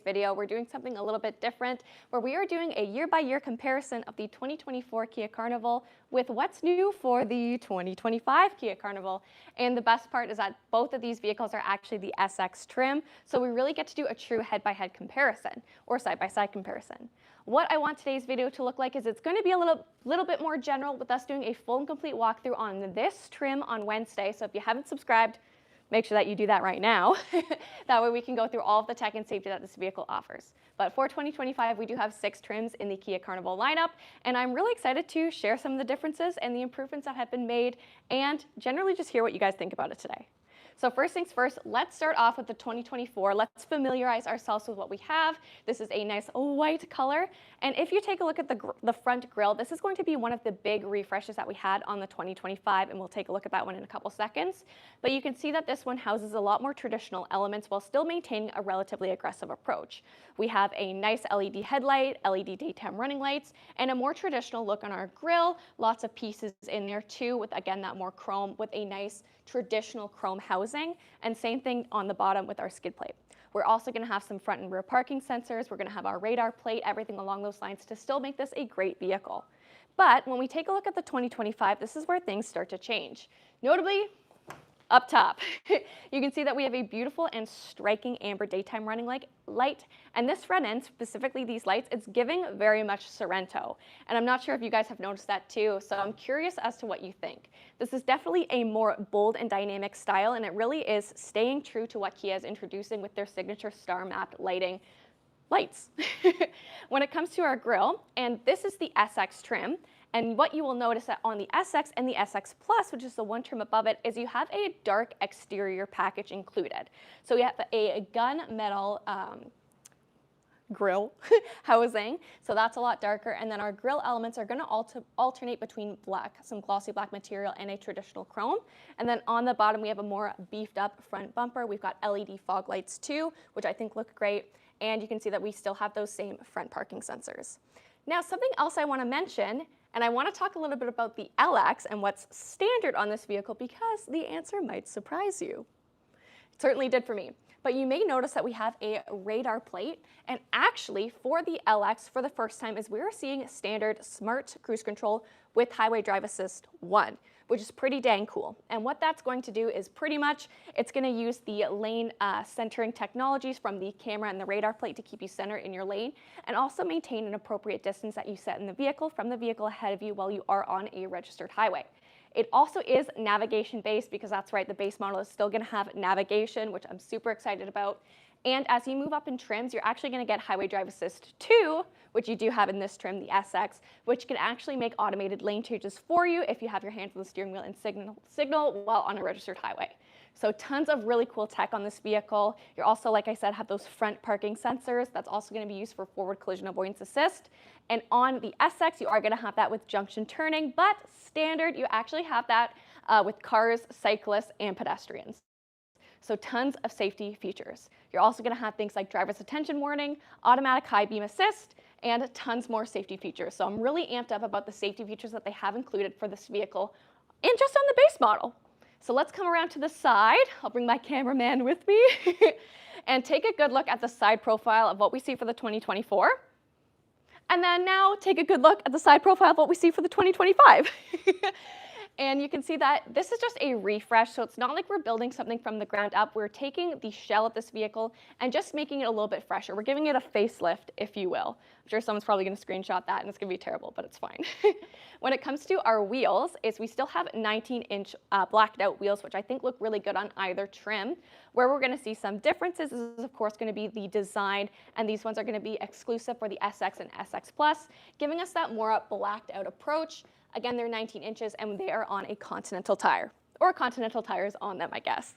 video, we're doing something a little bit different, where we are doing a year-by-year comparison of the 2024 Kia Carnival with what's new for the 2025 Kia Carnival. And the best part is that both of these vehicles are actually the SX trim, so we really get to do a true head-by-head comparison, or side-by-side comparison. What I want today's video to look like is it's going to be a little bit more general, with us doing a full and complete walkthrough on this trim on Wednesday. So if you haven't subscribed, make sure that you do that right now. That way we can go through all of the tech and safety that this vehicle offers. But for 2025, we do have 6 trims in the Kia Carnival lineup, and I'm really excited to share some of the differences and the improvements that have been made, and generally just hear what you guys think about it today. So first things first, let's start off with the 2024. Let's familiarize ourselves with what we have. This is a nice white color. And if you take a look at the front grille, this is going to be one of the big refreshes that we had on the 2025, and we'll take a look at that one in a couple seconds. But you can see that this one houses a lot more traditional elements while still maintaining a relatively aggressive approach. We have a nice LED headlight, LED daytime running lights, and a more traditional look on our grille. Lots of pieces in there too, with again that more chrome with a nice traditional chrome housing, and same thing on the bottom with our skid plate. We're also going to have some front and rear parking sensors. We're going to have our radar plate, everything along those lines to still make this a great vehicle. But when we take a look at the 2025, this is where things start to change. Notably, up top, you can see that we have a beautiful and striking amber daytime running light, and this front end, specifically these lights, it's giving very much Sorento. And I'm not sure if you guys have noticed that too, so I'm curious as to what you think. This is definitely a more bold and dynamic style, and it really is staying true to what Kia is introducing with their signature star-mapped lighting lights. When it comes to our grille, and this is the SX trim, and what you will notice that on the SX and the SX Plus, which is the one trim above it, is you have a dark exterior package included. So we have a gunmetal grille housing, so that's a lot darker, and then our grille elements are going to alternate between black, some glossy black material, and a traditional chrome. And then on the bottom we have a more beefed up front bumper. We've got LED fog lights too, which I think look great, and you can see that we still have those same front parking sensors. Now, something else I want to mention, and I want to talk a little bit about the LX and what's standard on this vehicle, because the answer might surprise you. It certainly did for me. But you may notice that we have a radar plate, and actually for the LX, for the first time, is we're seeing standard smart cruise control with highway drive assist 1, which is pretty dang cool. And what that's going to do is pretty much, it's going to use the lane centering technologies from the camera and the radar plate to keep you centered in your lane, and also maintain an appropriate distance that you set in the vehicle from the vehicle ahead of you while you are on a registered highway. It also is navigation based, because that's right, the base model is still going to have navigation, which I'm super excited about. And as you move up in trims, you're actually going to get Highway Drive Assist 2, which you do have in this trim, the SX, which can actually make automated lane changes for you if you have your hands on the steering wheel and signal while on a registered highway. So tons of really cool tech on this vehicle. You're also, like I said, have those front parking sensors. That's also going to be used for forward collision avoidance assist. And on the SX, you are going to have that with junction turning, but standard, you actually have that with cars, cyclists, and pedestrians. So tons of safety features. You're also going to have things like driver's attention warning, automatic high beam assist, and tons more safety features. So I'm really amped up about the safety features that they have included for this vehicle, and just on the base model. So let's come around to the side. I'll bring my cameraman with me and take a good look at the side profile of what we see for the 2024. And then now take a good look at the side profile of what we see for the 2025. And you can see that this is just a refresh, so it's not like we're building something from the ground up. We're taking the shell of this vehicle and just making it a little bit fresher. We're giving it a facelift, if you will. I'm sure someone's probably going to screenshot that, and it's going to be terrible, but it's fine. When it comes to our wheels, we still have 19-inch blacked out wheels, which I think look really good on either trim. Where we're going to see some differences is, of course, going to be the design, and these ones are going to be exclusive for the SX and SX Plus, giving us that more blacked out approach. Again, they're 19 inches, and they are on a Continental tire, or Continental tires on them, I guess.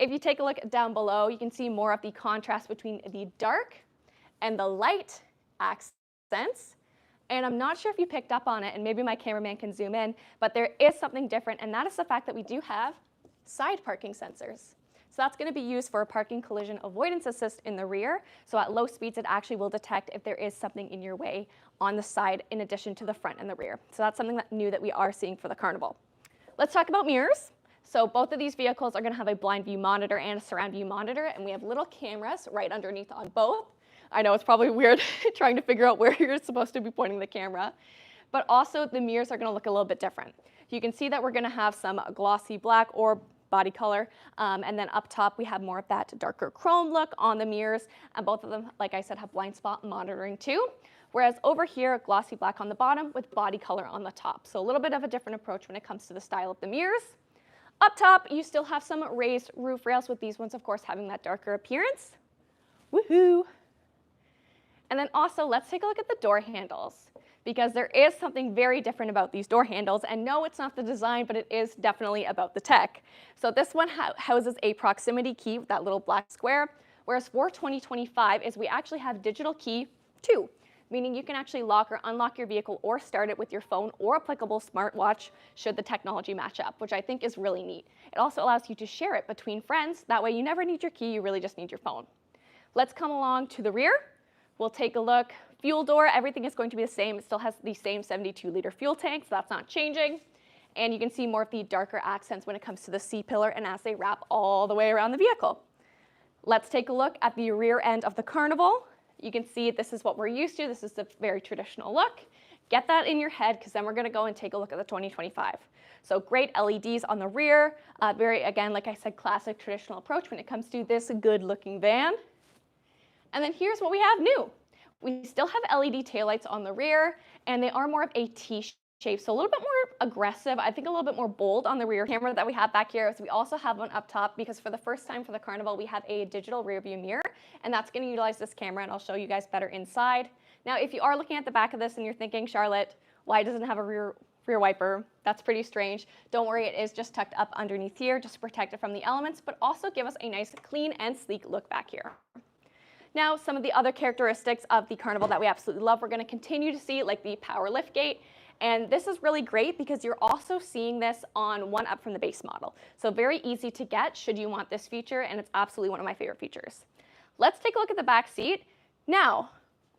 If you take a look down below, you can see more of the contrast between the dark and the light accents. And I'm not sure if you picked up on it, and maybe my cameraman can zoom in, but there is something different, and that is the fact that we do have side parking sensors. So that's going to be used for a parking collision avoidance assist in the rear. So at low speeds, it actually will detect if there is something in your way on the side in addition to the front and the rear. So that's something new that we are seeing for the Carnival. Let's talk about mirrors. So both of these vehicles are going to have a blind view monitor and a surround view monitor, and we have little cameras right underneath on both. I know it's probably weird trying to figure out where you're supposed to be pointing the camera. But also the mirrors are going to look a little bit different. You can see that we're going to have some glossy black or body color, and then up top we have more of that darker chrome look on the mirrors, and both of them, like I said, have blind spot monitoring too. Whereas over here, glossy black on the bottom with body color on the top. So a little bit of a different approach when it comes to the style of the mirrors. Up top, you still have some raised roof rails, with these ones, of course, having that darker appearance. Woohoo! And then also, let's take a look at the door handles, because there is something very different about these door handles. And no, it's not the design, but it is definitely about the tech. So this one houses a proximity key with that little black square, whereas for 2025 we actually have digital key 2, meaning you can actually lock or unlock your vehicle or start it with your phone or applicable smartwatch should the technology match up, which I think is really neat. It also allows you to share it between friends. That way you never need your key, you really just need your phone. Let's come along to the rear. We'll take a look. Fuel door, everything is going to be the same. It still has the same 72-liter fuel tank, so that's not changing. And you can see more of the darker accents when it comes to the C-pillar and as they wrap all the way around the vehicle. Let's take a look at the rear end of the Carnival. You can see this is what we're used to. This is the very traditional look. Get that in your head, because then we're going to go and take a look at the 2025. So great LEDs on the rear. Very, again, like I said, classic traditional approach when it comes to this good-looking van. And then here's what we have new. We still have LED taillights on the rear, and they are more of a T shape, so a little bit more aggressive, I think a little bit more bold on the rear camera that we have back here. So we also have one up top, because for the first time for the Carnival, we have a digital rear view mirror, and that's going to utilize this camera, and I'll show you guys better inside. Now, if you are looking at the back of this and you're thinking, Charlotte, why doesn't it have a rear wiper? That's pretty strange. Don't worry, it is just tucked up underneath here just to protect it from the elements, but also give us a nice clean and sleek look back here. Now, some of the other characteristics of the Carnival that we absolutely love, we're going to continue to see, like the power lift gate. And this is really great because you're also seeing this on one up from the base model. So very easy to get should you want this feature, and it's absolutely one of my favorite features. Let's take a look at the back seat. Now,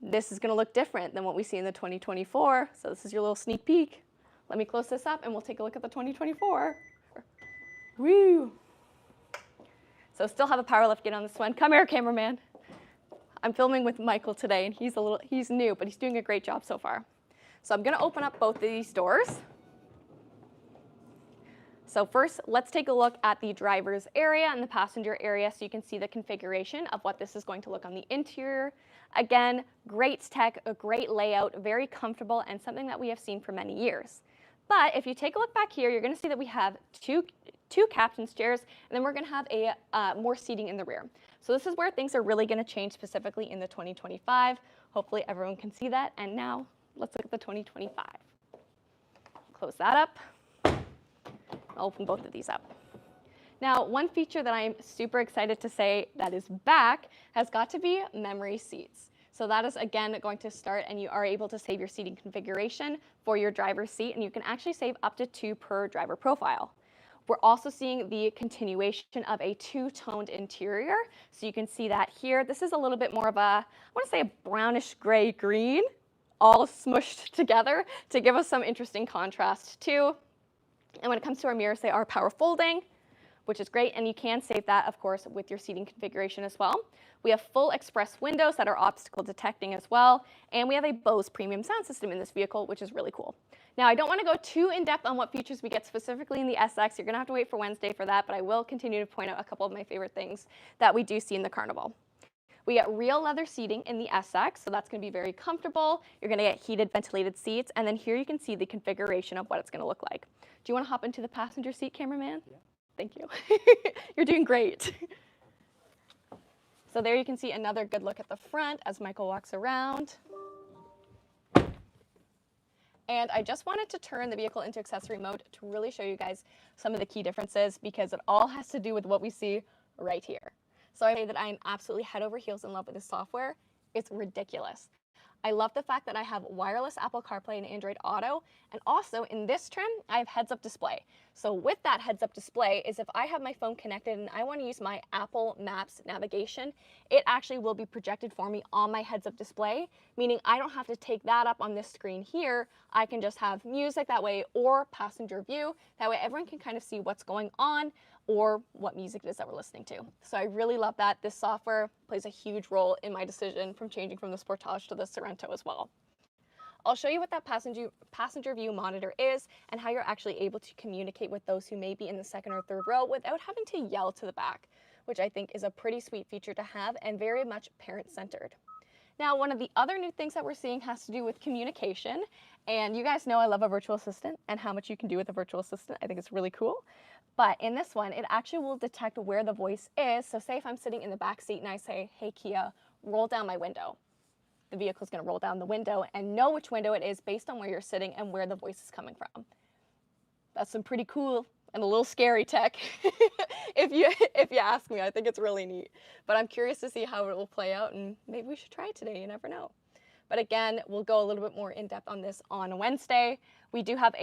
this is going to look different than what we see in the 2024. So this is your little sneak peek. Let me close this up and we'll take a look at the 2024. Woo! So still have a power lift gate on this one. Come here, cameraman. I'm filming with Michael today, and he's new, but he's doing a great job so far. So I'm going to open up both of these doors. So first, let's take a look at the driver's area and the passenger area so you can see the configuration of what this is going to look on the interior. Again, great tech, a great layout, very comfortable, and something that we have seen for many years. But if you take a look back here, you're going to see that we have two captain's chairs, and then we're going to have more seating in the rear. So this is where things are really going to change, specifically in the 2025. Hopefully everyone can see that. And now let's look at the 2025. Close that up. I'll open both of these up. Now, one feature that I'm super excited to say that is back has got to be memory seats. So that is, again, going to start, and you are able to save your seating configuration for your driver's seat, and you can actually save up to 2 per driver profile. We're also seeing the continuation of a 2-toned interior. So you can see that here. This is a little bit more of I want to say a brownish gray green, all smushed together to give us some interesting contrast too. And when it comes to our mirrors, they are power folding, which is great. And you can save that, of course, with your seating configuration as well. We have full express windows that are obstacle detecting as well. And we have a Bose premium sound system in this vehicle, which is really cool. Now, I don't want to go too in-depth on what features we get specifically in the SX. You're going to have to wait for Wednesday for that, but I will continue to point out a couple of my favorite things that we do see in the Carnival. We get real leather seating in the SX, so that's going to be very comfortable. You're going to get heated, ventilated seats, and then here you can see the configuration of what it's going to look like. Do you want to hop into the passenger seat, cameraman? Yeah. Thank you. You're doing great. So there you can see another good look at the front as Michael walks around. And I just wanted to turn the vehicle into accessory mode to really show you guys some of the key differences, because it all has to do with what we see right here. So I say that I am absolutely head over heels in love with this software. It's ridiculous. I love the fact that I have wireless Apple CarPlay and Android Auto, and also in this trim, I have heads-up display. So with that heads-up display is if I have my phone connected and I want to use my Apple Maps navigation, it actually will be projected for me on my heads-up display, meaning I don't have to take that up on this screen here. I can just have music that way or passenger view. That way everyone can kind of see what's going on or what music it is that we're listening to. So I really love that. This software plays a huge role in my decision from changing from the Sportage to the Sorento as well. I'll show you what that passenger view monitor is and how you're actually able to communicate with those who may be in the second or third row without having to yell to the back, which I think is a pretty sweet feature to have and very much parent-centered. Now, one of the other new things that we're seeing has to do with communication, and you guys know I love a virtual assistant and how much you can do with a virtual assistant. I think it's really cool. But in this one, it actually will detect where the voice is. So say if I'm sitting in the back seat and I say, hey Kia, roll down my window. The vehicle is going to roll down the window and know which window it is based on where you're sitting and where the voice is coming from. That's some pretty cool and a little scary tech. if you ask me, I think it's really neat. But I'm curious to see how it will play out, and maybe we should try it today. You never know. But again, we'll go a little bit more in depth on this on Wednesday. We do have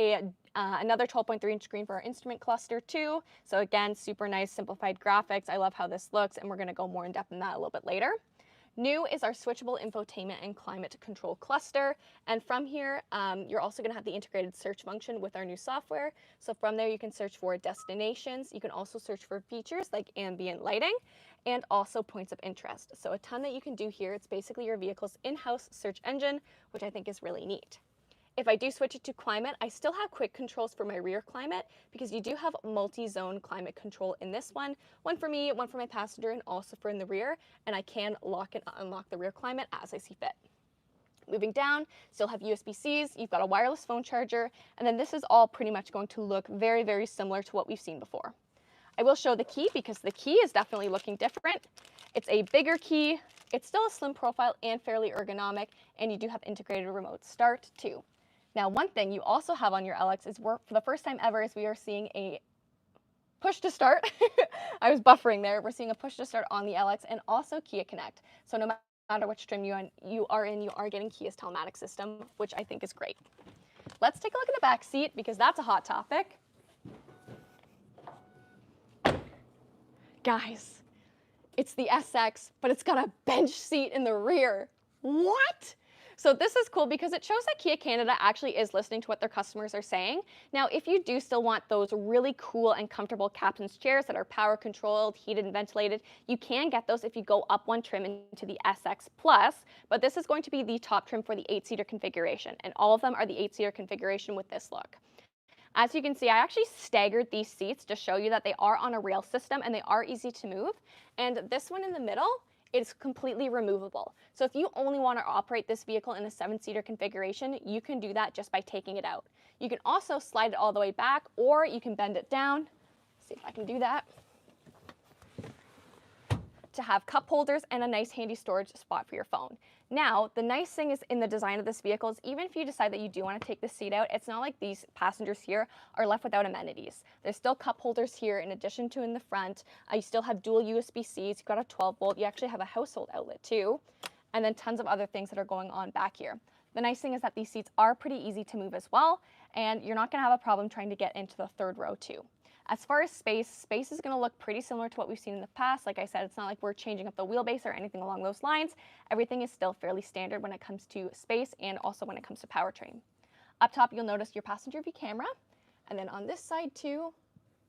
another 12.3-inch screen for our instrument cluster too. So again, super nice simplified graphics. I love how this looks, and we're going to go more in depth in that a little bit later. New is our switchable infotainment and climate control cluster. And from here, you're also going to have the integrated search function with our new software. So from there, you can search for destinations. You can also search for features like ambient lighting and also points of interest. So a ton that you can do here. It's basically your vehicle's in-house search engine, which I think is really neat. If I do switch it to climate, I still have quick controls for my rear climate because you do have multi-zone climate control in this one. One for me, one for my passenger, and also for in the rear. And I can lock and unlock the rear climate as I see fit. Moving down, still have USB-Cs, you've got a wireless phone charger, and then this is all pretty much going to look very, very similar to what we've seen before. I will show the key because the key is definitely looking different. It's a bigger key, it's still a slim profile and fairly ergonomic, and you do have integrated remote start too. Now, one thing you also have on your LX is for the first time ever is we are seeing a push to start. I was buffering there. We're seeing a push to start on the LX and also Kia Connect. So no matter which trim you are in, you are getting Kia's telematics system, which I think is great. Let's take a look at the back seat because that's a hot topic. Guys, it's the SX, but it's got a bench seat in the rear. What? So this is cool because it shows that Kia Canada actually is listening to what their customers are saying. Now, if you do still want those really cool and comfortable captain's chairs that are power controlled, heated and ventilated, you can get those if you go up one trim into the SX Plus, but this is going to be the top trim for the 8-seater configuration, and all of them are the 8-seater configuration with this look. As you can see, I actually staggered these seats to show you that they are on a rail system and they are easy to move. And this one in the middle, it's completely removable. So if you only want to operate this vehicle in a 7-seater configuration, you can do that just by taking it out. You can also slide it all the way back, or you can bend it down. Let's see if I can do that. To have cup holders and a nice handy storage spot for your phone. Now, the nice thing is in the design of this vehicle is even if you decide that you do want to take the seat out, it's not like these passengers here are left without amenities. There's still cup holders here in addition to in the front. You still have dual USB-Cs, you've got a 12-volt, you actually have a household outlet too, and then tons of other things that are going on back here. The nice thing is that these seats are pretty easy to move as well, and you're not going to have a problem trying to get into the third row too. As far as space is going to look pretty similar to what we've seen in the past. Like I said, it's not like we're changing up the wheelbase or anything along those lines. Everything is still fairly standard when it comes to space and also when it comes to powertrain. Up top, you'll notice your passenger view camera. And then on this side too,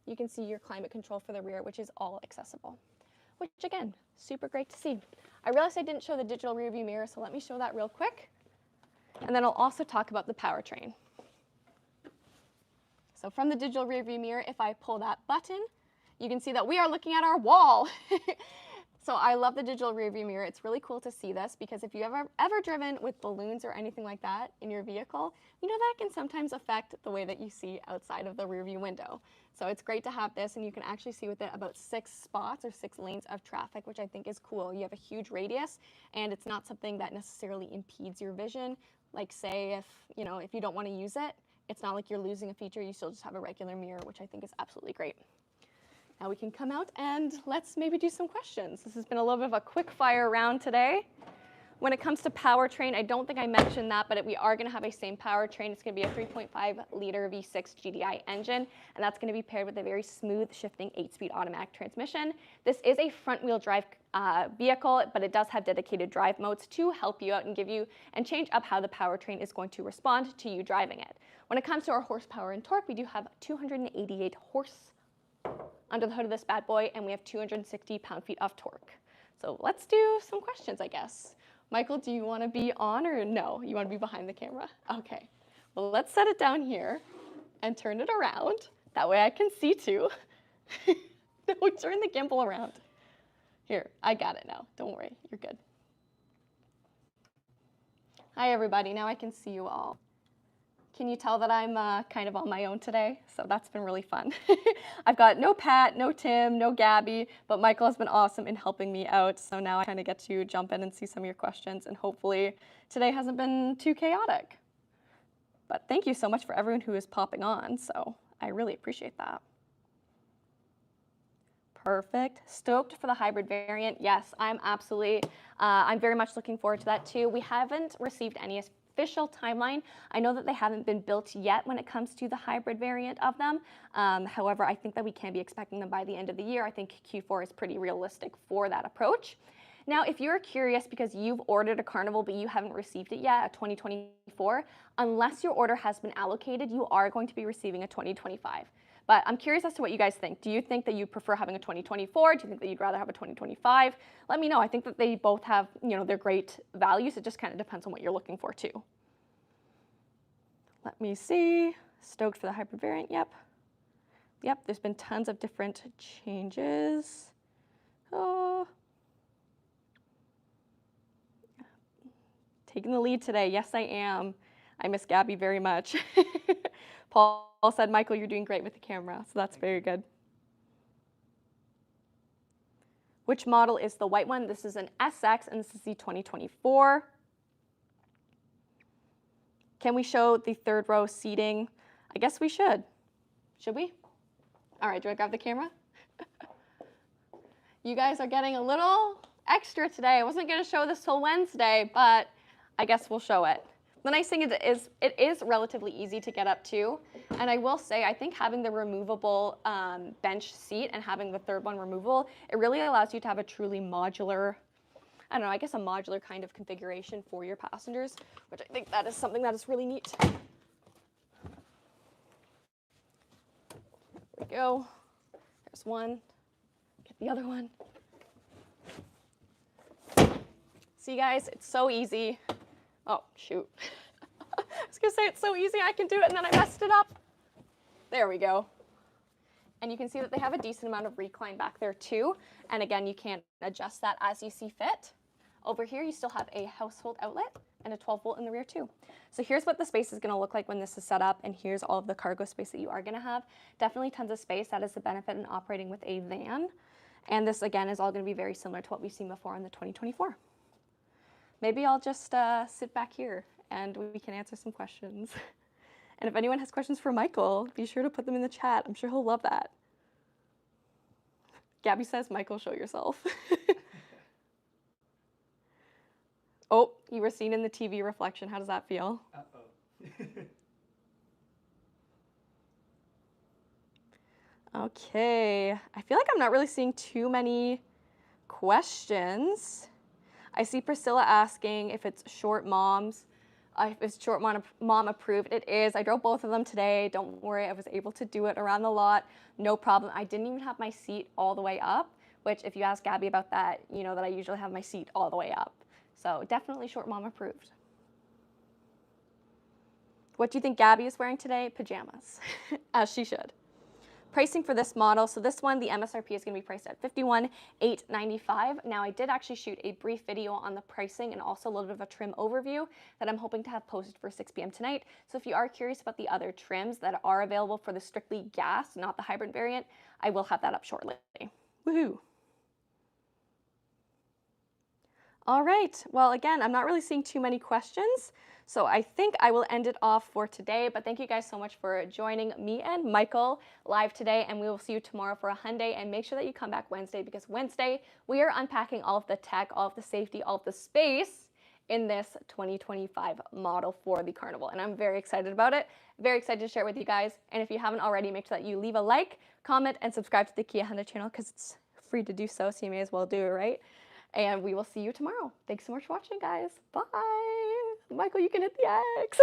you can see your climate control for the rear, which is all accessible. Which again, super great to see. I realized I didn't show the digital rear view mirror, so let me show that real quick. And then I'll also talk about the powertrain. So from the digital rear view mirror, if I pull that button, you can see that we are looking at our wall. So I love the digital rear view mirror. It's really cool to see this because if you've ever driven with balloons or anything like that in your vehicle, you know that can sometimes affect the way that you see outside of the rear view window. So it's great to have this, and you can actually see with it about 6 spots or 6 lanes of traffic, which I think is cool. You have a huge radius, and it's not something that necessarily impedes your vision. Like say if you don't want to use it, it's not like you're losing a feature, you still just have a regular mirror, which I think is absolutely great. Now we can come out and let's maybe do some questions. This has been a little bit of a quick fire round today. When it comes to powertrain, I don't think I mentioned that, but we are going to have a same powertrain. It's going to be a 3.5-liter V6 GDI engine, and that's going to be paired with a very smooth shifting 8-speed automatic transmission. This is a front-wheel drive vehicle, but it does have dedicated drive modes to help you out and give you and change up how the powertrain is going to respond to you driving it. When it comes to our horsepower and torque, we do have 288 under the hood of this bad boy, and we have 260 pound-feet of torque. So let's do some questions, I guess. Michael, do you want to be on or no? You want to be behind the camera? Okay. Well, let's set it down here and turn it around. That way I can see too. No, turn the gimbal around. Here, I got it now. Don't worry, you're good. Hi, everybody. Now I can see you all. Can you tell that I'm kind of on my own today? So that's been really fun. I've got no Pat, no Tim, no Gabby, but Michael has been awesome in helping me out. So now I kind of get to jump in and see some of your questions, and hopefully today hasn't been too chaotic. But thank you so much for everyone who is popping on. So I really appreciate that. Perfect. Stoked for the hybrid variant. Yes, I'm very much looking forward to that too. We haven't received any official timeline. I know that they haven't been built yet when it comes to the hybrid variant of them. However, I think that we can be expecting them by the end of the year. I think Q4 is pretty realistic for that approach. Now, if you're curious because you've ordered a Carnival but you haven't received it yet, a 2024, unless your order has been allocated, you are going to be receiving a 2025. But I'm curious as to what you guys think. Do you think that you prefer having a 2024? Do you think that you'd rather have a 2025? Let me know. I think that they both have, they're great values. It just kind of depends on what you're looking for too. Let me see. Stoked for the hybrid variant. Yep. There's been tons of different changes. Oh. Taking the lead today. Yes, I am. I miss Gabby very much. Paul said, Michael, you're doing great with the camera, so that's very good. Which model is the white one? This is an SX, and this is the 2024. Can we show the third row seating? I guess we should. Should we? All right, do I grab the camera? You guys are getting a little extra today. I wasn't going to show this till Wednesday, but I guess we'll show it. The nice thing is it is relatively easy to get up to, and I will say I think having the removable bench seat and having the third one removable, it really allows you to have a truly modular, I don't know, I guess a modular kind of configuration for your passengers, which I think that is something that is really neat. There we go. There's one. Get the other one. See guys, it's so easy. Oh, shoot. I was going to say it's so easy, I can do it, and then I messed it up. There we go. And you can see that they have a decent amount of recline back there too. And again, you can adjust that as you see fit. Over here, you still have a household outlet and a 12-volt in the rear too. So here's what the space is going to look like when this is set up, and here's all of the cargo space that you are going to have. Definitely tons of space. That is the benefit in operating with a van. And this, again, is all going to be very similar to what we've seen before on the 2024. Maybe I'll just sit back here and we can answer some questions. And if anyone has questions for Michael, be sure to put them in the chat. I'm sure he'll love that. Gabby says, Michael, show yourself. Oh, you were seen in the TV reflection. How does that feel? Uh-oh. Okay, I feel like I'm not really seeing too many questions. I see Priscilla asking if it's short moms, if it's short mom approved. It is. I drove both of them today. Don't worry, I was able to do it around the lot. No problem. I didn't even have my seat all the way up, which if you ask Gabby about that, you know that I usually have my seat all the way up. So definitely short mom approved. What do you think Gabby is wearing today? Pajamas, as she should. Pricing for this model, so this one, the MSRP is going to be priced at $51,895. Now, I did actually shoot a brief video on the pricing and also a little bit of a trim overview that I'm hoping to have posted for 6 p.m. tonight. So if you are curious about the other trims that are available for the strictly gas, not the hybrid variant, I will have that up shortly. Woohoo! All right, well, again, I'm not really seeing too many questions, so I think I will end it off for today, but thank you guys so much for joining me and Michael live today, and we will see you tomorrow for a Hyundai, and make sure that you come back Wednesday, because Wednesday, we are unpacking all of the tech, all of the safety, all of the space in this 2025 model for the Carnival, and I'm very excited about it, very excited to share it with you guys, and if you haven't already, make sure that you leave a like, comment, and subscribe to the Kia Hyundai channel, because it's free to do so, so you may as well do it, right? And we will see you tomorrow. Thanks so much for watching, guys. Bye. Michael, you can hit the X.